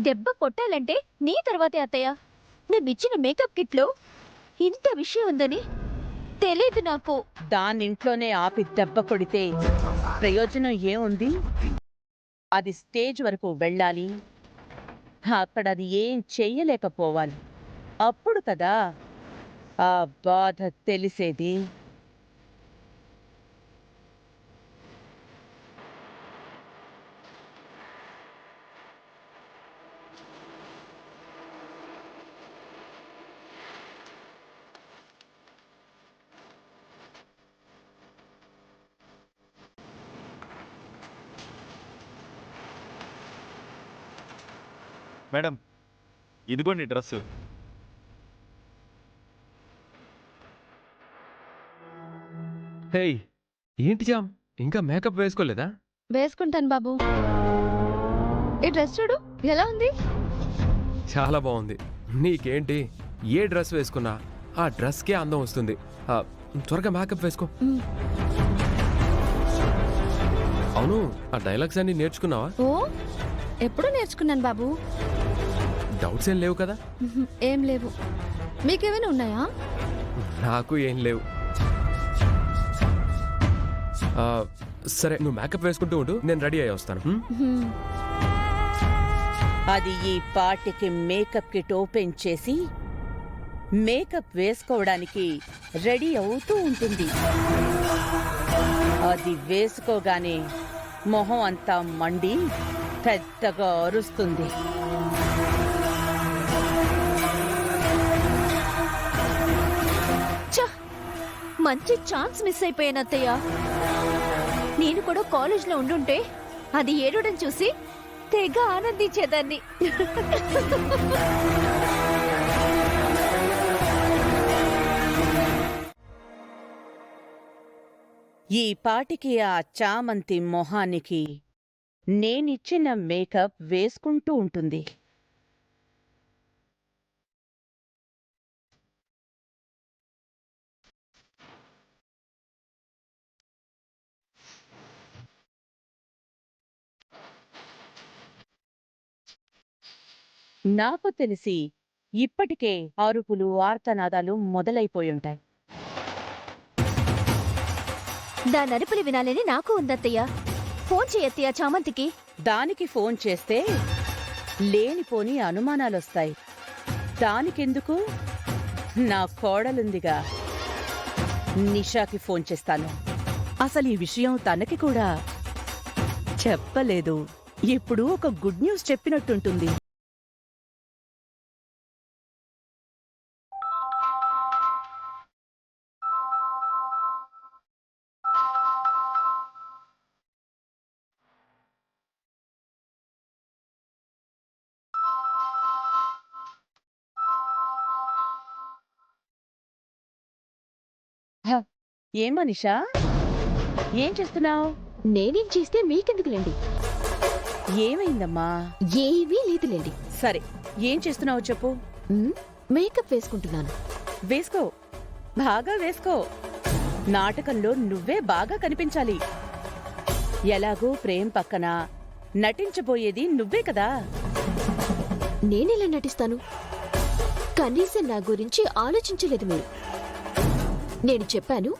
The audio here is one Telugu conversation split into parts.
దెబ్బ కొట్టాలంటే నీ తర్వాతే అత్తయ్య. మేమిచ్చిన మేకప్ కిట్లో ఇంత విషయం ఉందని తెలీదు నాకు. దాన్నింట్లోనే ఆపి దెబ్బ కొడితే ప్రయోజనం ఏముంది? అది స్టేజ్ వరకు వెళ్ళాలి, అక్కడ అది ఏం చెయ్యలేకపోవాలి. అప్పుడు కదా ఆ బాధ తెలిసేది. మేడం, ఇదిగోండి డ్రెస్సు. హేయ్, ఏంటి జామ్ ఇంకా మేకప్ వేసుకోలేదా? వేసుకుంటాను బాబు. ఈ డ్రెస్ చూడు ఎలా ఉంది. చాలా బాగుంది. నీకేంటి, ఏ డ్రెస్ వేసుకున్నా ఆ డ్రెస్కే అందం వస్తుంది. త్వరగా మేకప్ వేసుకో. అవును, ఆ డైలాగ్స్ అన్ని నేర్చుకున్నావా? ఓ, ఎప్పుడు నేర్చుకున్నాను బాబు. డౌట్స్ ఏం లేవు కదా? ఏం లేవు. మీకేమైనా ఉన్నాయా? నాకు ఏం లేవు. సరే, నువ్వు మేకప్ వేసుకుంటూ ఉండు, నేను రెడీ అయ్యి వస్తాను. అది ఈ పార్టీకి మేకప్ కిట్ ఓపెన్ చేసి మేకప్ వేసుకోవడానికి రెడీ అవుతూ ఉంటుంది. అది వేసుకోగానే మొహం అంతా మండి పెద్దగా అరుస్తుంది. మంచి ఛాన్స్ మిస్ అయిపోయాను అత్తయ్య. నేను కూడా కాలేజ్లో ఉండుంటే అది ఏడవడం చూసి తెగ ఆనందించేదాన్ని. ఈ పాటికి ఆ చామంతి మొహానికి నేనిచ్చిన మేకప్ వేసుకుంటూ ఉంటుంది. నాకు తెలిసి ఇప్పటికే అరుపులు, ఆర్తనాదాలు మొదలైపోయుంటాయి. దాని అరుపులు వినాలని నాకు ఉందత్తయ్య. ఫోన్ చేయత్తయ్య చామంతికి. దానికి ఫోన్ చేస్తే లేనిపోని అనుమానాలొస్తాయి. దానికెందుకు, నా కోడలుందిగా, నిషాకి ఫోన్ చేస్తాను. అసలు ఈ విషయం తనకి కూడా చెప్పలేదు. ఇప్పుడు ఒక గుడ్ న్యూస్ చెప్పినట్టుంటుంది. ఏం మనిషా, ఏం చేస్తున్నావు? నేనేం చేస్తే మీకెందుకులేండి. ఏమైందమ్మా? ఏమీ లేదులేండి. సరే, ఏం చేస్తున్నావు చెప్పు. మేకప్ వేసుకుంటున్నాను. వేసుకో, బాగా వేసుకో. నాటకంలో నువ్వే బాగా కనిపించాలి. ఎలాగూ ప్రేమ్ పక్కన నటించబోయేది నువ్వే కదా. నేనెలా నటిస్తాను? కనీసం నా గురించి ఆలోచించలేదు మీరు. నేను చెప్పాను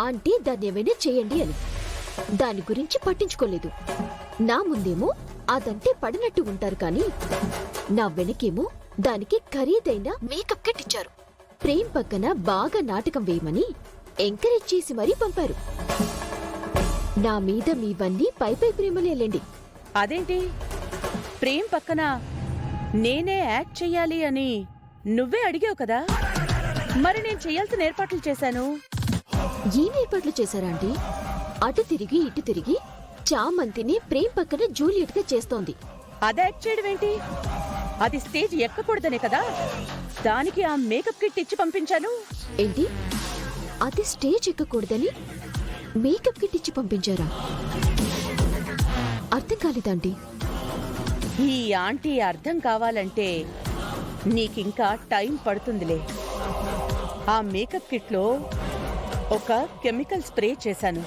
ఆంటీ దాన్ని ఏమైనా చేయండి అని. దాని గురించి పట్టించుకోలేదు. నా ముందేమో అదంటే పడినట్టు ఉంటారు కానీ నా వెనకేమో దానికి ఖరీదైన మేకప్ కిట్ ఇచ్చారు. ప్రేమ్ పక్కన బాగా నాటకం వేయమని ఎంకరేజ్ చేసి మరీ పంపారు. నా మీద మీవన్నీ పై ప్రేమలేండి. అదేంటి, ప్రేమ్ పక్కన నేనే యాక్ట్ చెయ్యాలి అని నువ్వే అడిగావు కదా. మరి నేను చెయ్యాల్సిన ఏర్పాట్లు చేశాను. ఏం ఏర్పాట్లు చేశారా ఆంటీ? అటు తిరిగి ఇటు తిరిగి చామంతిని ప్రేమ్ పక్కన జూలియట్ గా చేస్తోంది. అది యాక్ట్ చేయడం ఏంటి? అది స్టేజ్ ఎక్కకూడదనే కదా దానికి ఆ మేకప్ కిట్ ఇచ్చి పంపించాను. ఏంటి, అది స్టేజ్ ఎక్కకూడదని మేకప్ కిట్ ఇచ్చి పంపించారా? అర్థం కాలేదాంటీ. ఈ ఆంటీ అర్థం కావాలంటే నీకింకా టైం పడుతుందిలే. ఆ మేకప్ కిట్లో ఒక కెమికల్ స్ప్రే చేశాను.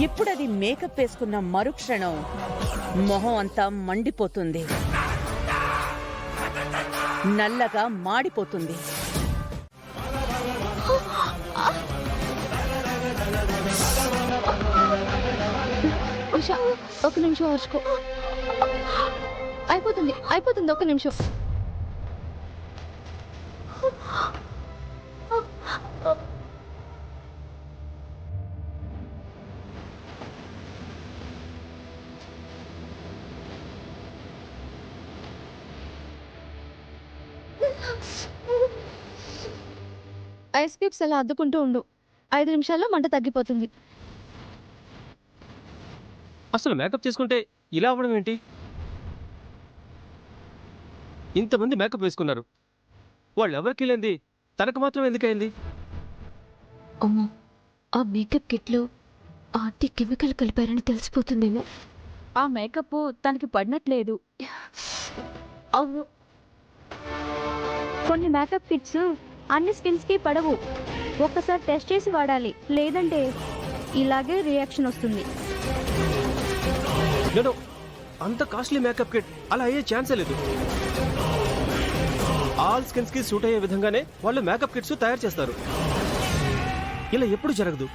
ఇప్పుడది మేకప్ వేసుకున్న మరుక్షణం మొహం అంతా మండిపోతుంది, నల్లగా మాడిపోతుంది. ఉషా, ఒక నిమిషం ఓర్చుకో. అయిపోతుంది అయిపోతుంది, ఒక నిమిషం. ఐస్ క్యూబ్స్ అలా అద్దుకుంటూ ఉండు. 5 నిమిషాల్లో మంట తగ్గిపోతుంది. అసలు మేకప్ చేసుకుంటే ఇలా అవ్వడం ఏంటి? ఇంతమంది మేకప్ వేసుకున్నారు, వాళ్ళు ఎవరికి లేంది తనకు మాత్రం ఎందుకైంది? అమ్మో, ఆ మేకప్ కిట్లో ఆంటీ కెమికల్ కలిపారని తెలిసిపోతుందేమో. ఆ మేకప్ తనకి పడినట్లేదు. అవును, కొన్ని మేకప్ కిట్స్ అన్ని స్కిన్స్కి పడవు. ఒక్కసారి టెస్ట్ చేసి వాడాలి, లేదంటే ఇలాగే రియాక్షన్ వస్తుంది. నేను అంత కాస్ట్లీ మేకప్ కిట్ అలా అయ్యే ఛాన్సే లేదు. ఆల్ స్కిన్స్ కి సూట్ అయ్యే విధంగానే వాళ్ళు మేకప్ కిట్స్ తయారు చేస్తారు. ఇలా ఎప్పుడు జరగదు.